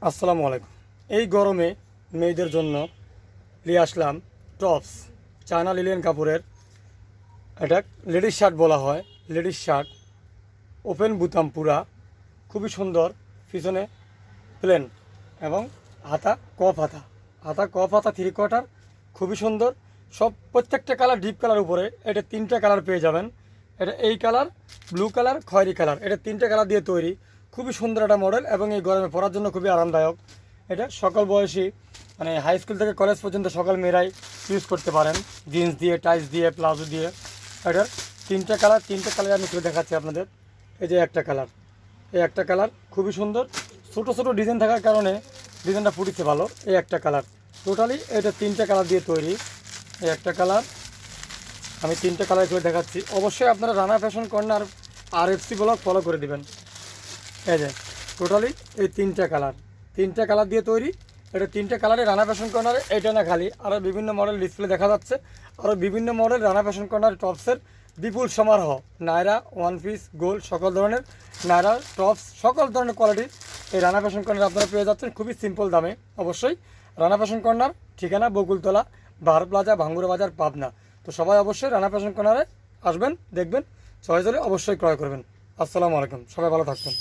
আসসালামু আলাইকুম। এই গরমে মেয়েদের জন্য নিয়ে আসলাম টপস, চায়না লিলেন কাপড়ের। এটা লেডিস শার্ট বলা হয়। লেডিস শার্ট, ওপেন বুতাম পুরা, খুবই সুন্দর। পিছনে প্লেন এবং হাতা কফ হাতা, হাতা কফ হাতা থ্রি কোয়ার্টার, খুবই সুন্দর। সব প্রত্যেকটা কালার ডিপ কালার উপরে। এটা তিনটা কালার পেয়ে যাবেন। এটা এই কালার, ব্লু কালার, খয়েরি কালার, এটা তিনটা কালার দিয়ে তৈরি। খুবই সুন্দর একটা মডেল এবং এই গরমে পরার জন্য খুবই আরামদায়ক। এটা সকল বয়সী, মানে হাই স্কুল থেকে কলেজ পর্যন্ত সকল মেয়েরাই ইউজ করতে পারেন, জিন্স দিয়ে, টাইস দিয়ে, প্লাজো দিয়ে। এটার তিনটা কালার আমি তুলে দেখাচ্ছি আপনাদের। এই যে একটা কালার, এই একটা কালার খুবই সুন্দর। ছোটো ছোটো ডিজাইন থাকার কারণে ডিজাইনটা ফুটেছে ভালো। এই একটা কালার, টোটালি এটা তিনটা কালার দিয়ে তৈরি। এই একটা কালার, আমি তিনটা কালার করে দেখাচ্ছি। অবশ্যই আপনারা Rana fashion corner RFC blog follow করে দিবেন। এই যে টোটালি এই তিনটা কালার দিয়ে তৈরি। এটা তিনটা কালারে রানা ফ্যাশন কর্নারে, এটা না খালি আরও বিভিন্ন মডেল ডিসপ্লে দেখা যাচ্ছে। আরও বিভিন্ন মডেল রানা ফ্যাশন কর্নার টপসের বিপুল সমারোহ। নায়রা, ওয়ান পিস, গোল্ড, সকল ধরনের নায়রা টপস, সকল ধরনের কোয়ালিটির এই রানা ফ্যাশন কর্নার আপনারা পেয়ে যাচ্ছেন খুবই সিম্পল দামে। অবশ্যই রানা ফ্যাশন কর্নার, ঠিকানা বকুলতলা, বাহার প্লাজা, ভাঙ্গুরা বাজার, পাবনা। তো সবাই অবশ্যই রানা ফ্যাশন কর্নারে আসবেন, দেখবেন, চয়েস হলে অবশ্যই ক্রয় করবেন। আসসালামু আলাইকুম, সবাই ভালো থাকবেন।